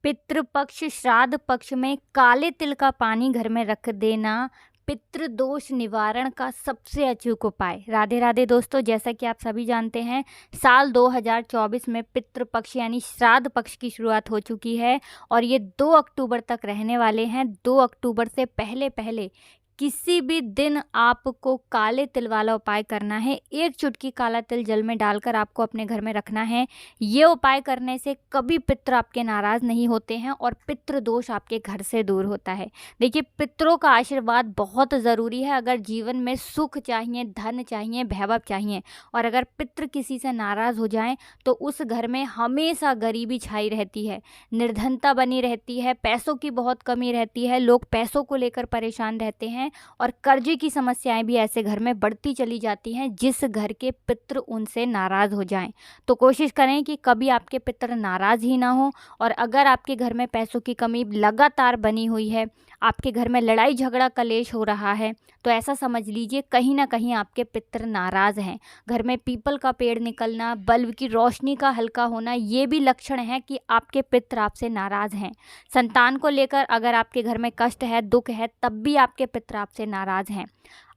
पितृपक्ष श्राद्ध पक्ष में काले तिल का पानी घर में रख देना पितृ दोष निवारण का सबसे अचूक उपाय। राधे राधे दोस्तों, जैसा कि आप सभी जानते हैं साल 2024 में पितृपक्ष यानी श्राद्ध पक्ष की शुरुआत हो चुकी है और ये 2 अक्टूबर तक रहने वाले हैं। 2 अक्टूबर से पहले पहले किसी भी दिन आपको काले तिल वाला उपाय करना है। 1 चुटकी काला तिल जल में डालकर आपको अपने घर में रखना है। ये उपाय करने से कभी पितृ आपके नाराज़ नहीं होते हैं और पितृ दोष आपके घर से दूर होता है। देखिए, पितरों का आशीर्वाद बहुत ज़रूरी है अगर जीवन में सुख चाहिए, धन चाहिए, वैभव चाहिए। और अगर पितृ किसी से नाराज़ हो जाएं तो उस घर में हमेशा गरीबी छाई रहती है, निर्धनता बनी रहती है, पैसों की बहुत कमी रहती है, लोग पैसों को लेकर परेशान रहते हैं और कर्जे की समस्याएं भी ऐसे घर में बढ़ती चली जाती हैं जिस घर के पितृ उनसे नाराज़ हो जाएं। तो कोशिश करें कि कभी आपके पितृ नाराज़ ही ना हो। और अगर आपके घर में पैसों की कमी लगातार बनी हुई है, आपके घर में लड़ाई झगड़ा कलेश हो रहा है, तो ऐसा समझ लीजिए कहीं ना कहीं आपके पितृ नाराज़ हैं। घर में पीपल का पेड़ निकलना, बल्ब की रोशनी का हल्का होना, ये भी लक्षण है कि आपके पितृ आपसे नाराज़ हैं। संतान को लेकर अगर आपके घर में कष्ट है, दुख है, तब भी आपके पितृ आपसे नाराज़ हैं।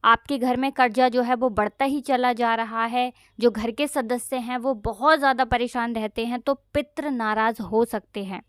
आपके घर में कर्जा जो है वो बढ़ता ही चला जा रहा है, जो घर के सदस्य हैं वो बहुत ज़्यादा परेशान रहते हैं, तो पितृ नाराज़ हो सकते हैं।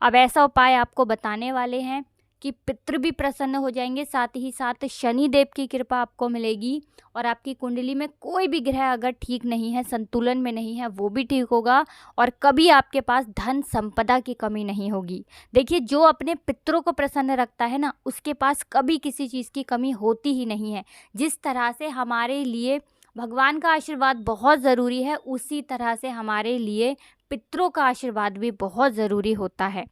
अब ऐसा उपाय आपको बताने वाले हैं कि पितृ भी प्रसन्न हो जाएंगे, साथ ही साथ शनि देव की कृपा आपको मिलेगी और आपकी कुंडली में कोई भी ग्रह अगर ठीक नहीं है, संतुलन में नहीं है, वो भी ठीक होगा और कभी आपके पास धन संपदा की कमी नहीं होगी। देखिए, जो अपने पितरों को प्रसन्न रखता है ना, उसके पास कभी किसी चीज़ की कमी होती ही नहीं है। जिस तरह से हमारे लिए भगवान का आशीर्वाद बहुत ज़रूरी है, उसी तरह से हमारे लिए पितरों का आशीर्वाद भी बहुत ज़रूरी होता है।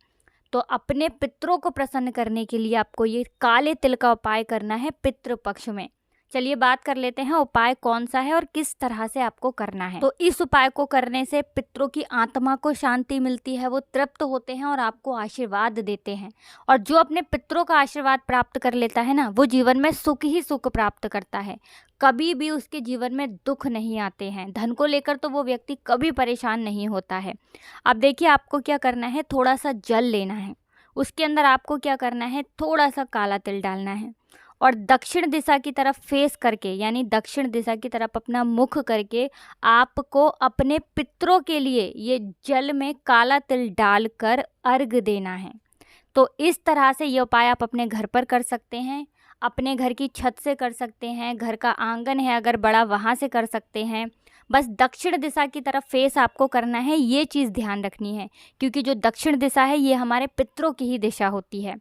तो अपने पितरों को प्रसन्न करने के लिए आपको ये काले तिल का उपाय करना है पितृ पक्ष में। चलिए बात कर लेते हैं उपाय कौन सा है और किस तरह से आपको करना है। तो इस उपाय को करने से पितरों की आत्मा को शांति मिलती है, वो तृप्त होते हैं और आपको आशीर्वाद देते हैं। और जो अपने पितरों का आशीर्वाद प्राप्त कर लेता है ना, वो जीवन में सुख ही सुख प्राप्त करता है। कभी भी उसके जीवन में दुख नहीं आते हैं। धन को लेकर तो वो व्यक्ति कभी परेशान नहीं होता है। अब देखिए, आपको क्या करना है, थोड़ा सा जल लेना है, उसके अंदर आपको क्या करना है, थोड़ा सा काला तिल डालना है और दक्षिण दिशा की तरफ फेस करके, यानी दक्षिण दिशा की तरफ अपना मुख करके आपको अपने पितरों के लिए ये जल में काला तिल डालकर अर्घ देना है। तो इस तरह से ये उपाय आप अपने घर पर कर सकते हैं, अपने घर की छत से कर सकते हैं, घर का आंगन है अगर बड़ा वहाँ से कर सकते हैं। बस दक्षिण दिशा की तरफ फेस आपको करना है, ये चीज़ ध्यान रखनी है, क्योंकि जो दक्षिण दिशा है ये हमारे पितरों की ही दिशा होती है।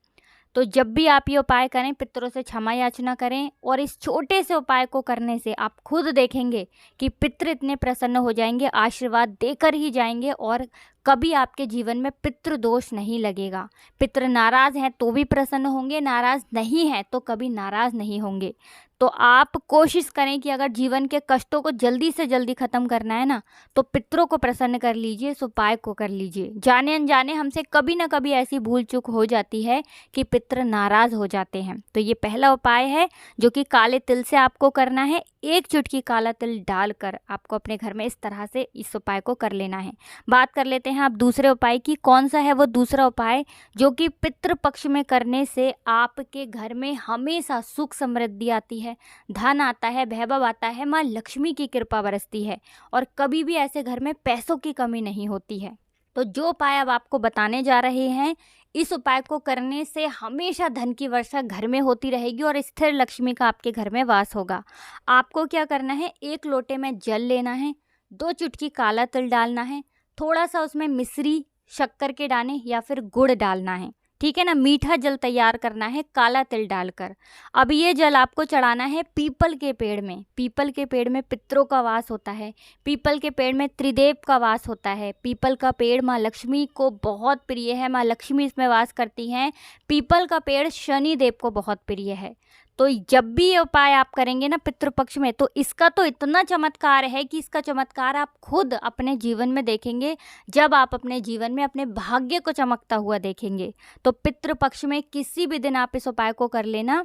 तो जब भी आप ये उपाय करें, पितरों से क्षमा याचना करें और इस छोटे से उपाय को करने से आप खुद देखेंगे कि पितृ इतने प्रसन्न हो जाएंगे, आशीर्वाद देकर ही जाएंगे और कभी आपके जीवन में पितृ दोष नहीं लगेगा। पितृ नाराज़ हैं तो भी प्रसन्न होंगे, नाराज़ नहीं हैं तो कभी नाराज़ नहीं होंगे। तो आप कोशिश करें कि अगर जीवन के कष्टों को जल्दी से जल्दी ख़त्म करना है ना, तो पितरों को प्रसन्न कर लीजिए, इस उपाय को कर लीजिए। जाने अनजाने हमसे कभी ना कभी ऐसी भूल चूक हो जाती है कि पितृ नाराज़ हो जाते हैं। तो ये पहला उपाय है जो कि काले तिल से आपको करना है। 1 चुटकी काला तिल डालकर आपको अपने घर में इस तरह से इस उपाय को कर लेना है। बात कर लेते हैं आप दूसरे उपाय की। कौन सा है वो दूसरा उपाय जो कि पितृ पक्ष में करने से आपके घर में हमेशा सुख समृद्धि आती है, धन आता है, वैभव आता है, माँ लक्ष्मी की कृपा बरसती है और कभी भी ऐसे घर में पैसों की कमी नहीं होती है। तो जो उपाय अब आपको बताने जा रहे हैं, इस उपाय को करने से हमेशा धन की वर्षा घर में होती रहेगी और स्थिर लक्ष्मी का आपके घर में वास होगा। आपको क्या करना है, 1 लोटे में जल लेना है, 2 चुटकी काला तिल डालना है, थोड़ा सा उसमें मिश्री, शक्कर के दाने या फिर गुड़ डालना है, ठीक है ना। मीठा जल तैयार करना है काला तिल डालकर। अब ये जल आपको चढ़ाना है पीपल के पेड़ में। पीपल के पेड़ में पितरों का वास होता है, पीपल के पेड़ में त्रिदेव का वास होता है। पीपल का पेड़ माँ लक्ष्मी को बहुत प्रिय है, माँ लक्ष्मी इसमें वास करती हैं। पीपल का पेड़ शनि देव को बहुत प्रिय है। तो जब भी ये उपाय आप करेंगे ना पितृपक्ष में, तो इसका तो इतना चमत्कार है कि इसका चमत्कार आप खुद अपने जीवन में देखेंगे जब आप अपने जीवन में अपने भाग्य को चमकता हुआ देखेंगे। तो पितृपक्ष में किसी भी दिन आप इस उपाय को कर लेना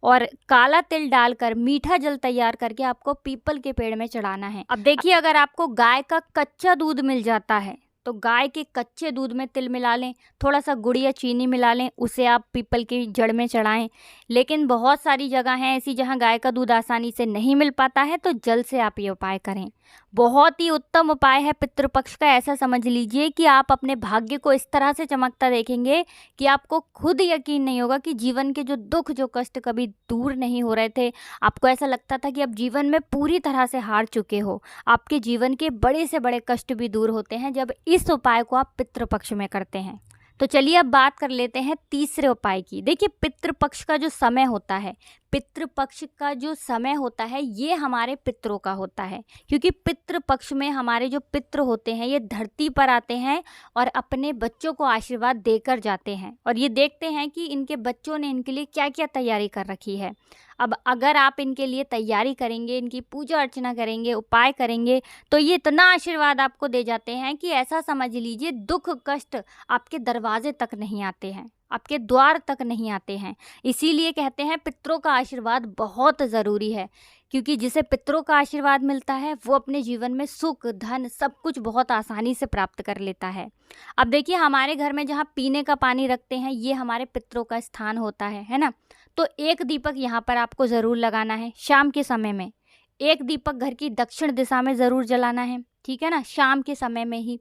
और काला तिल डालकर मीठा जल तैयार करके आपको पीपल के पेड़ में चढ़ाना है। अब देखिए, अगर आपको गाय का कच्चा दूध मिल जाता है तो तो गाय के कच्चे दूध में तिल मिला लें, थोड़ा सा गुड़ या चीनी मिला लें, उसे आप पीपल की जड़ में चढ़ाएं। लेकिन बहुत सारी जगह हैं ऐसी जहां गाय का दूध आसानी से नहीं मिल पाता है, तो जल से आप ये उपाय करें। बहुत ही उत्तम उपाय है पितृपक्ष का। ऐसा समझ लीजिए कि आप अपने भाग्य को इस तरह से चमकता देखेंगे कि आपको खुद यकीन नहीं होगा कि जीवन के जो दुख, जो कष्ट कभी दूर नहीं हो रहे थे, आपको ऐसा लगता था कि अब जीवन में पूरी तरह से हार चुके हो, आपके जीवन के बड़े से बड़े कष्ट भी दूर होते हैं जब इस उपाय को आप पितृपक्ष में करते हैं। तो चलिए अब बात कर लेते हैं तीसरे उपाय की। देखिए, पितृपक्ष का जो समय होता है, पितृपक्ष का जो समय होता है ये हमारे पितरों का होता है, क्योंकि पितृपक्ष में हमारे जो पितृ होते हैं ये धरती पर आते हैं और अपने बच्चों को आशीर्वाद देकर जाते हैं, और ये देखते हैं कि इनके बच्चों ने इनके लिए क्या क्या तैयारी कर रखी है। अब अगर आप इनके लिए तैयारी करेंगे, इनकी पूजा अर्चना करेंगे, उपाय करेंगे, तो ये इतना आशीर्वाद आपको दे जाते हैं कि ऐसा समझ लीजिए दुख कष्ट आपके दरवाजे तक नहीं आते हैं, आपके द्वार तक नहीं आते हैं। इसीलिए कहते हैं पितरों का आशीर्वाद बहुत ज़रूरी है, क्योंकि जिसे पितरों का आशीर्वाद मिलता है वो अपने जीवन में सुख धन सब कुछ बहुत आसानी से प्राप्त कर लेता है। अब देखिए, हमारे घर में जहाँ पीने का पानी रखते हैं ये हमारे पितरों का स्थान होता है ना। तो एक दीपक यहाँ पर आपको ज़रूर लगाना है शाम के समय में। एक दीपक घर की दक्षिण दिशा में ज़रूर जलाना है, ठीक है ना, शाम के समय में ही।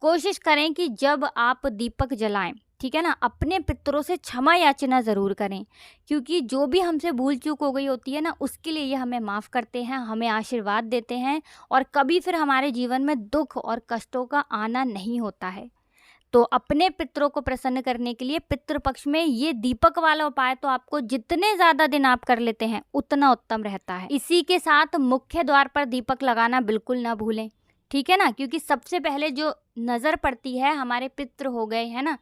कोशिश करें कि जब आप दीपक जलाएं, ठीक है ना, अपने पितरों से क्षमा याचना ज़रूर करें, क्योंकि जो भी हमसे भूल चूक हो गई होती है ना, उसके लिए ये हमें माफ़ करते हैं, हमें आशीर्वाद देते हैं, और कभी फिर हमारे जीवन में दुख और कष्टों का आना नहीं होता है। तो अपने पितरों को प्रसन्न करने के लिए पितृपक्ष में ये दीपक वाला उपाय तो आपको जितने ज़्यादा दिन आप कर लेते हैं उतना उत्तम रहता है। इसी के साथ मुख्य द्वार पर दीपक लगाना बिल्कुल ना भूलें, ठीक है ना, क्योंकि सबसे पहले जो नज़र पड़ती है हमारे पितृ हो गए है ना,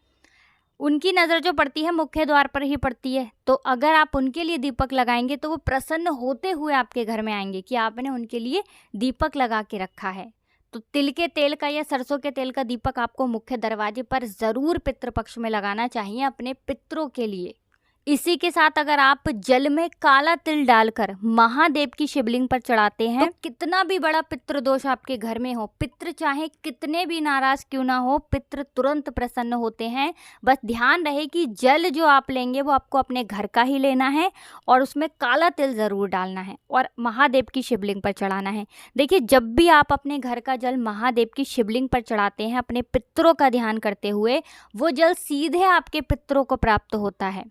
उनकी नज़र जो पड़ती है मुख्य द्वार पर ही पड़ती है। तो अगर आप उनके लिए दीपक लगाएंगे तो वो प्रसन्न होते हुए आपके घर में आएंगे कि आपने उनके लिए दीपक लगा के रखा है। तो तिल के तेल का या सरसों के तेल का दीपक आपको मुख्य दरवाजे पर ज़रूर पितृपक्ष में लगाना चाहिए अपने पितरों के लिए। इसी के साथ अगर आप जल में काला तिल डालकर महादेव की शिवलिंग पर चढ़ाते हैं, तो कितना भी बड़ा पितृदोष आपके घर में हो, पितृ चाहे कितने भी नाराज क्यों ना हो, पितृ तुरंत प्रसन्न होते हैं। बस ध्यान रहे कि जल जो आप लेंगे वो आपको अपने घर का ही लेना है और उसमें काला तिल ज़रूर डालना है और महादेव की शिवलिंग पर चढ़ाना है। देखिए, जब भी आप अपने घर का जल महादेव की शिवलिंग पर चढ़ाते हैं अपने पितरों का ध्यान करते हुए, वो जल सीधे आपके पितरों को प्राप्त होता है,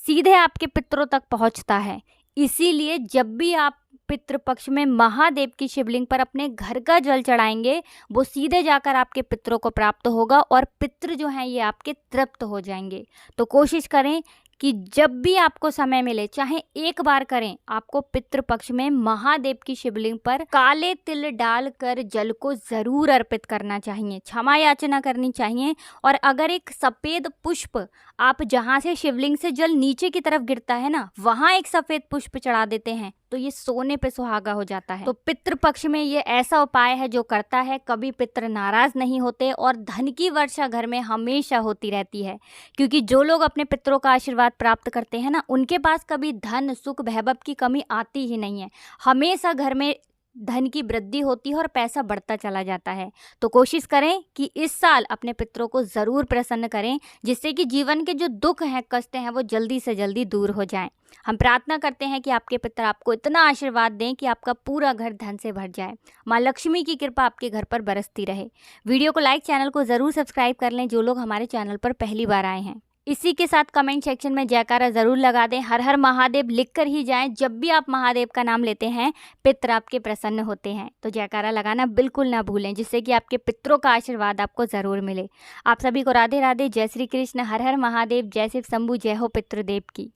सीधे आपके पितरों तक पहुंचता है। इसीलिए जब भी आप पितृपक्ष में महादेव की शिवलिंग पर अपने घर का जल चढ़ाएंगे, वो सीधे जाकर आपके पितरों को प्राप्त होगा और पितृ जो हैं ये आपके तृप्त हो जाएंगे। तो कोशिश करें कि जब भी आपको समय मिले, चाहे एक बार करें, आपको पितृपक्ष में महादेव की शिवलिंग पर काले तिल डालकर जल को ज़रूर अर्पित करना चाहिए, क्षमा याचना करनी चाहिए। और अगर एक सफ़ेद पुष्प आप जहाँ से शिवलिंग से जल नीचे की तरफ गिरता है ना, वहाँ एक सफ़ेद पुष्प चढ़ा देते हैं तो ये सोने पे सुहागा हो जाता है। तो पितृपक्ष में ये ऐसा उपाय है जो करता है कभी पितृ नाराज नहीं होते और धन की वर्षा घर में हमेशा होती रहती है, क्योंकि जो लोग अपने पितरों का आशीर्वाद प्राप्त करते हैं ना, उनके पास कभी धन सुख वैभव की कमी आती ही नहीं है। हमेशा घर में धन की वृद्धि होती है और पैसा बढ़ता चला जाता है। तो कोशिश करें कि इस साल अपने पितरों को ज़रूर प्रसन्न करें, जिससे कि जीवन के जो दुख हैं कष्ट हैं वो जल्दी से जल्दी दूर हो जाएं। हम प्रार्थना करते हैं कि आपके पितर आपको इतना आशीर्वाद दें कि आपका पूरा घर धन से भर जाए, माँ लक्ष्मी की कृपा आपके घर पर बरसती रहे। वीडियो को लाइक, चैनल को ज़रूर सब्सक्राइब कर लें जो लोग हमारे चैनल पर पहली बार आए हैं। इसी के साथ कमेंट सेक्शन में जयकारा ज़रूर लगा दें, हर हर महादेव लिख कर ही जाएं। जब भी आप महादेव का नाम लेते हैं पितर आपके प्रसन्न होते हैं, तो जयकारा लगाना बिल्कुल ना भूलें, जिससे कि आपके पितरों का आशीर्वाद आपको ज़रूर मिले। आप सभी को राधे राधे, जय श्री कृष्ण, हर हर महादेव, जय शिव शंभू, जय हो पितृदेव की।